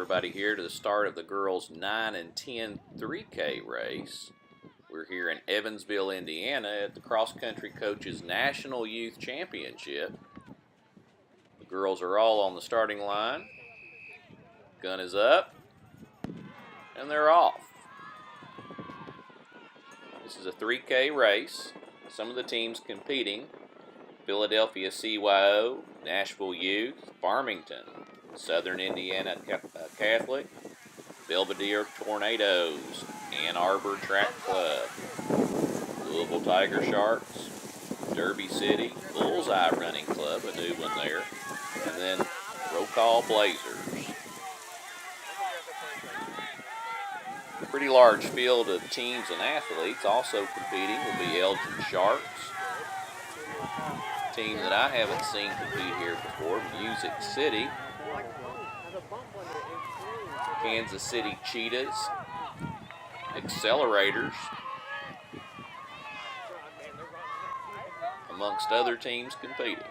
everybody here to the start of the girls 9 and 10 3K race. We're here in Evansville, Indiana at the Cross Country Coaches National Youth Championship. The girls are all on the starting line. Gun is up, and they're off. This is a 3K race. Some of the teams competing: Philadelphia CYO, Nashville Youth, Farmington, Southern Indiana Catholic, Belvedere Tornadoes, Ann Arbor Track Club, Louisville Tiger Sharks, Derby City Bullseye Running Club, a new one there, and then Roll Call Blazers. A pretty large field of teams and athletes. Also competing will be Elgin Sharks, a team that I haven't seen compete here before, Music City, Kansas City Cheetahs, Accelerators, amongst other teams competing.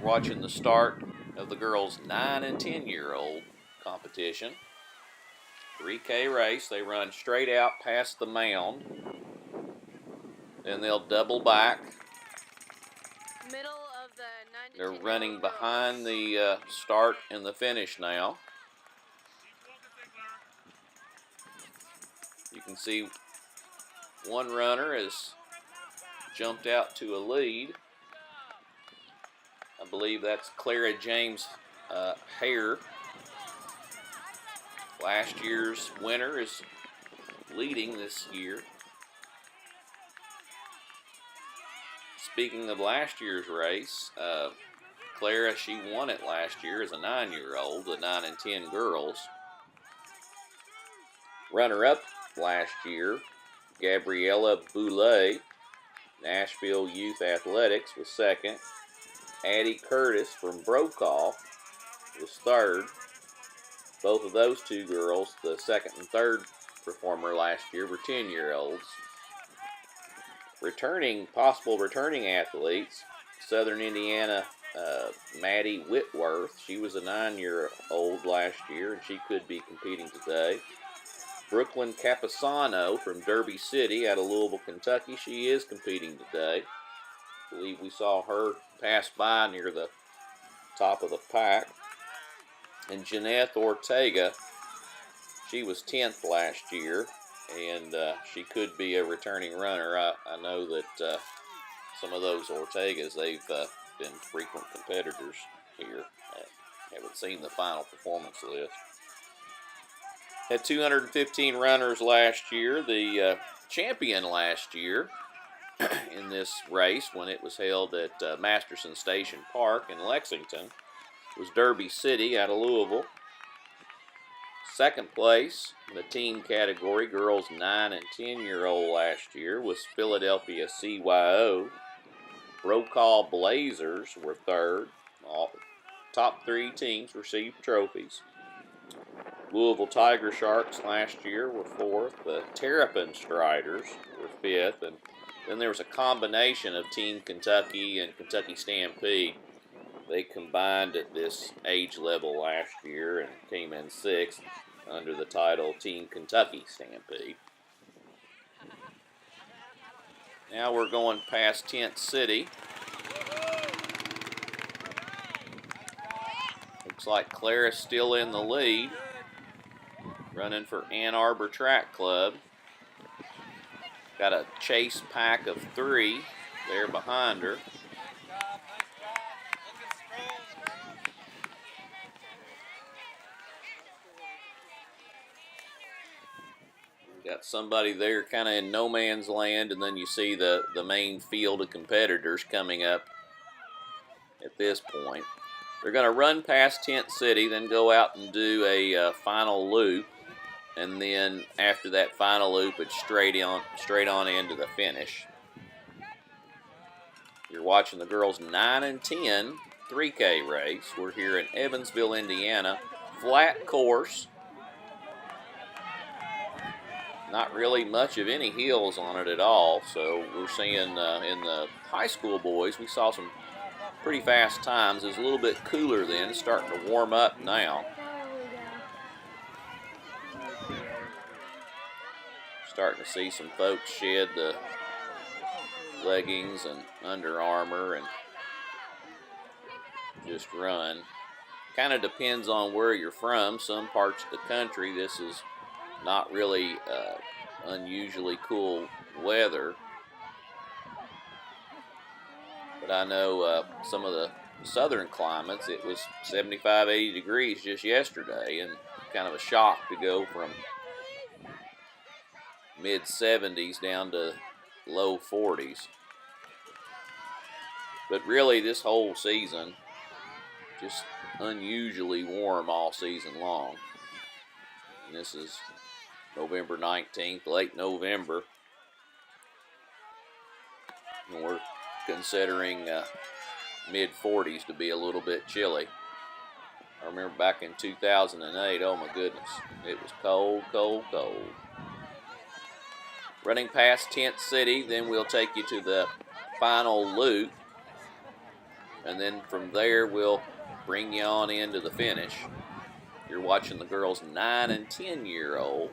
Watching the start of the girls' 9 and 10-year-old competition. 3K race. They run straight out past the mound. Then they'll double back. Middle of the 9 to They're 10 running behind the start and the finish now. You can see one runner has jumped out to a lead. I believe that's Clara James-Heer. Last year's winner is leading this year. Speaking of last year's race, Clara, she won it last year as a 9-year-old, the 9 and 10 girls. Runner-up last year, Gabriella Boulay, Nashville Youth Athletics, was second. Addie Curtis from Brokaw was third. Both of those two girls, the second and third performer last year, were 10-year-olds. Possible returning athletes: Southern Indiana Maddie Whitworth. She was a 9-year-old last year, and she could be competing today. Brooklyn Capisano from Derby City out of Louisville, Kentucky. She is competing today. I believe we saw her pass by near the top of the pack. And Jeanette Ortega, she was 10th last year, and she could be a returning runner. I know that some of those Ortegas, they've been frequent competitors here. I haven't seen the final performance list. Had 215 runners last year. The champion last year in this race, when it was held at Masterson Station Park in Lexington, was Derby City out of Louisville. Second place in the team category, girls 9 and 10-year-old last year, was Philadelphia CYO. Brokaw Blazers were third. All top 3 teams received trophies. Louisville Tiger Sharks last year were fourth. The Terrapin Striders were fifth. And then there was a combination of Team Kentucky and Kentucky Stampede. They combined at this age level last year and came in sixth under the title Team Kentucky Stampede. Now we're going past Tent City. Looks like Clara's still in the lead, running for Ann Arbor Track Club. Got a chase pack of 3 there behind her. Got somebody there kind of in no man's land, and then you see the main field of competitors coming up at this point. They're going to run past Tent City, then go out and do a final loop, and then after that final loop, it's straight on into the finish. You're watching the girls 9 and 10 3K race. We're here in Evansville, Indiana. Flat course. Not really much of any hills on it at all. So we're seeing in the high school boys, we saw some pretty fast times. It was a little bit cooler then. It's starting to warm up now. Starting to see some folks shed the leggings and Under Armour and just run. Kind of depends on where you're from. Some parts of the country, this is not really unusually cool weather. But I know some of the southern climates, it was 75, 80 degrees just yesterday, and kind of a shock to go from mid-70s down to low 40s. But really, this whole season, just unusually warm all season long. And this is November 19th, late November. And we're considering mid-40s to be a little bit chilly. I remember back in 2008, oh my goodness, it was cold, cold, cold. Running past Tent City, then we'll take you to the final loop. And then from there, we'll bring you on into the finish. You're watching the girls' 9 and 10-year-old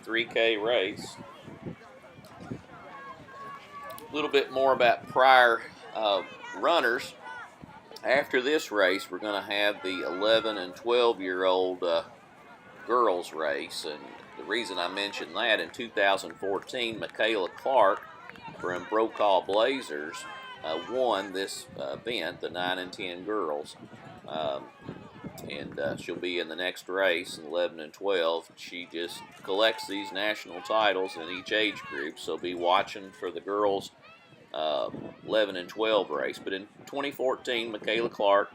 3K race. A little bit more about prior runners. After this race, we're going to have the 11 and 12-year-old girls race. And the reason I mentioned that, in 2014, Michaela Clark from Brokaw Blazers won this event, the 9 and 10 girls. And she'll be in the next race in 11 and 12. She just collects these national titles in each age group, so be watching for the girls' 11 and 12 race. But in 2014, Michaela Clark,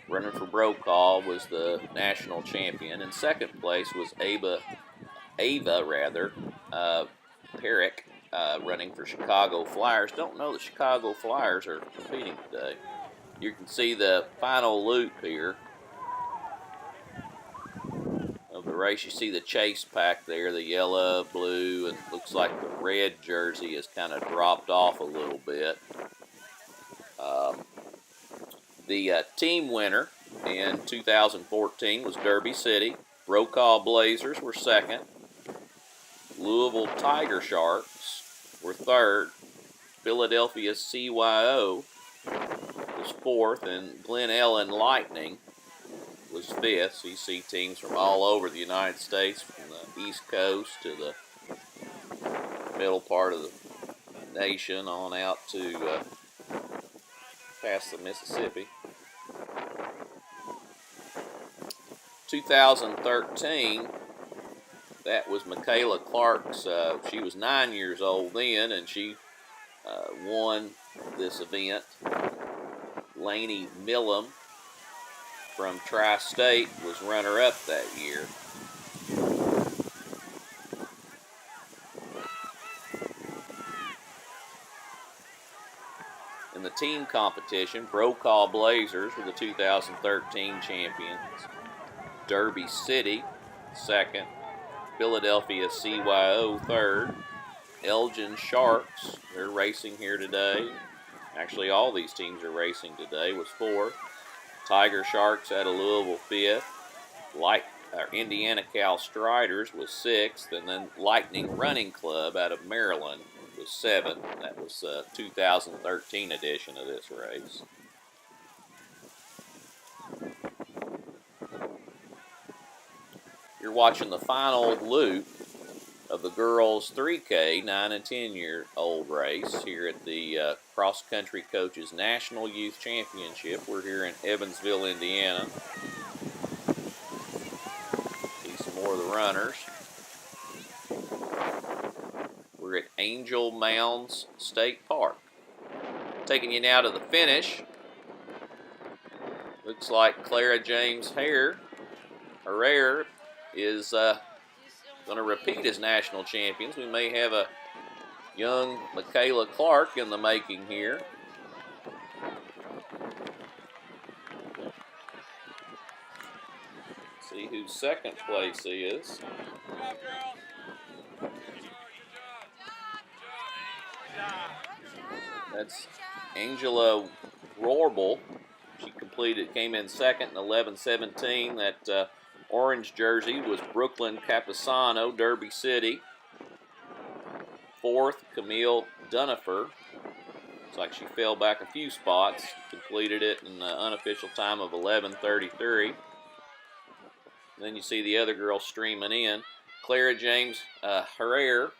running for Brokaw, was the national champion. In second place was Ava Perrick, running for Chicago Flyers. Don't know the Chicago Flyers are competing today. You can see the final loop here of the race. You see the chase pack there, the yellow, blue, and looks like the red jersey has kind of dropped off a little bit. The team winner in 2014 was Derby City. Brokaw Blazers were second. Louisville Tiger Sharks were third. Philadelphia CYO was fourth, and Glen Ellen Lightning was fifth. So you see teams from all over the United States, from the East Coast to the middle part of the nation on out to past the Mississippi. 2013, that was Michaela Clark's, she was 9 years old then, and she won this event. Laney Millam from Tri-State was runner-up that year. In the team competition, Brokaw Blazers were the 2013 champions. Derby City, second. Philadelphia CYO, third. Elgin Sharks, they're racing here today. Actually, all these teams are racing today, was fourth. Tiger Sharks out of Louisville, fifth. Indiana Cal Striders was sixth. And then Lightning Running Club out of Maryland was seventh. That was the 2013 edition of this race. You're watching the final loop of the girls' 3K 9 and 10-year-old race here at the Cross Country Coaches National Youth Championship. We're here in Evansville, Indiana. See some more of the runners. We're at Angel Mounds State Park. Taking you now to the finish. Looks like Clara James-Heer is going to repeat as national champions. We may have a young Michaela Clark in the making here. See who second place is. That's Angela Rorbel. She came in second in 11:17. That orange jersey was Brooklyn Capasano, Derby City. Fourth, Camille Dunifer. Looks like she fell back a few spots. Completed it in the unofficial time of 11:33. Then you see the other girl streaming in. Clara James-Heer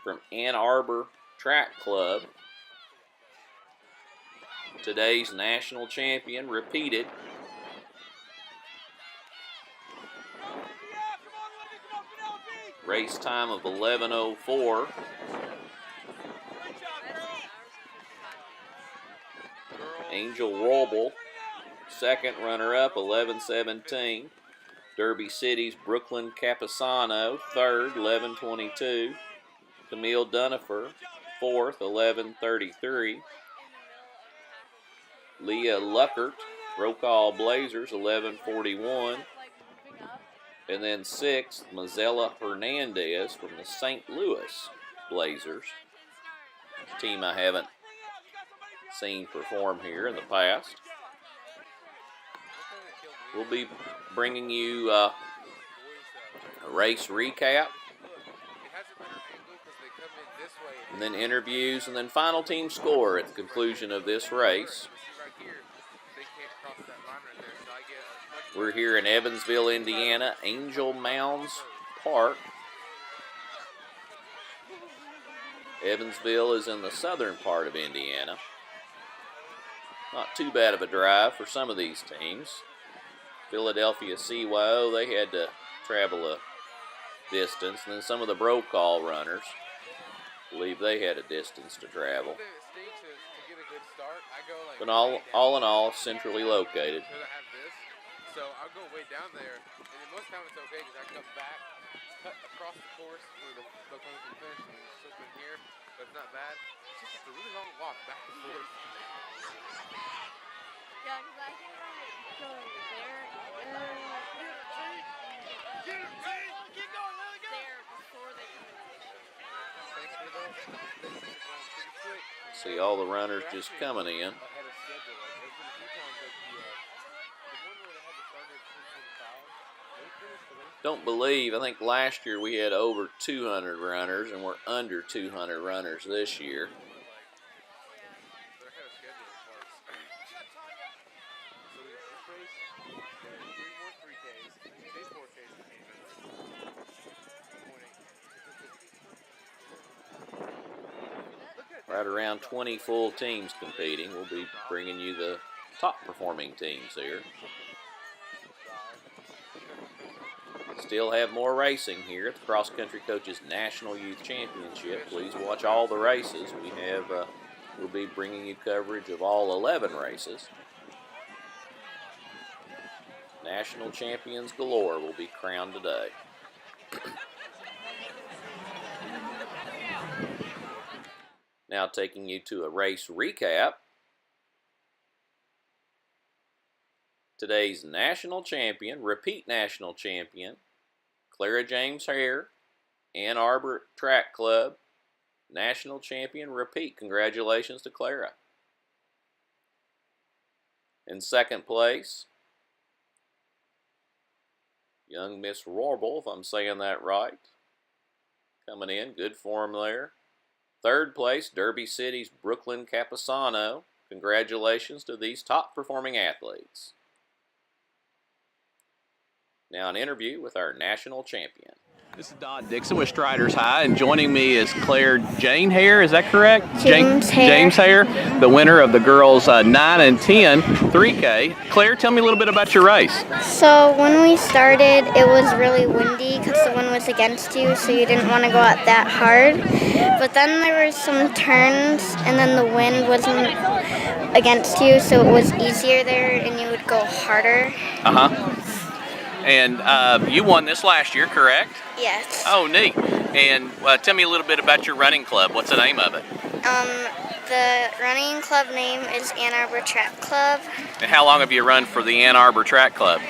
from Ann Arbor Track Club. Today's national champion, repeated. Race time of 11:04. Angel Rorbel, second runner-up, 11:17. Derby City's Brooklyn Capasano, third, 11:22. Camille Dunifer, fourth, 11:33. Leah Luckert, Brokaw Blazers, 11:41. And then sixth, Mazzella Hernandez from the St. Louis Blazers. A team I haven't seen perform here in the past. We'll be bringing you a race recap, and then interviews, and then final team score at the conclusion of this race. We're here in Evansville, Indiana, Angel Mounds Park. Evansville is in the southern part of Indiana. Not too bad of a drive for some of these teams. Philadelphia CYO, they had to travel a distance, and then some of the Brokaw runners, I believe they had a distance to travel. But all in all, centrally located. So I'll go way down there, and then most times it's okay because I come back, cut across the course where the comes and finish, and slip in here, but it's not bad. It's just a really long walk back and forth. Yeah, because I think I might go there there before they come in. See all the runners just coming in. Don't believe, I think last year we had over 200 runners, and we're under 200 runners this year. Right around 20 full teams competing. We'll be bringing you the top performing teams here. Still have more racing here at the Cross Country Coaches National Youth Championship. Please watch all the races. We'll be bringing you coverage of all 11 races. National champions galore will be crowned today. Now taking you to a race recap. Today's national champion, repeat national champion, Clara James-Heer, Ann Arbor Track Club, national champion, repeat. Congratulations to Clara. In second place, young Miss Rorbel, if I'm saying that right, coming in, good form there. Third place, Derby City's Brooklyn Capasano. Congratulations to these top performing athletes. Now an interview with our national champion. This is Dodd Dixon with Striders High, and joining me is Clara James-Heer, is that correct? James-Heer, the winner of the girls 9 and 10 3K. Claire, tell me a little bit about your race. So when we started, it was really windy because the wind was against you, so you didn't want to go out that hard. But then there were some turns, and then the wind wasn't against you, so it was easier there, and you would go harder. And you won this last year, correct? Yes. Oh, neat. And tell me a little bit about your running club. What's the name of it? The running club name is Ann Arbor Track Club. And how long have you run for the Ann Arbor Track Club?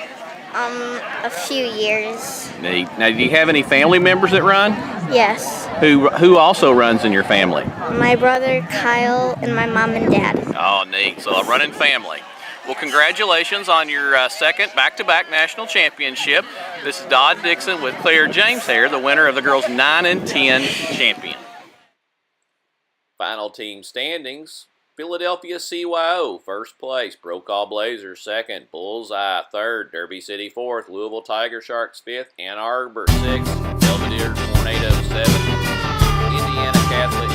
A few years. Neat. Now, do you have any family members that run? Yes. Who also runs in your family? My brother Kyle and my mom and dad. Oh, neat. So a running family. Well, congratulations on your second back-to-back national championship. This is Dodd Dixon with Clara James-Heer, the winner of the girls 9 and 10 champion. Final team standings. Philadelphia CYO, first place. Brokaw Blazers, second. Bullseye, third. Derby City, fourth. Louisville Tiger Sharks, fifth. Ann Arbor, sixth. Belvedere Tornado, seventh. Indiana Catholic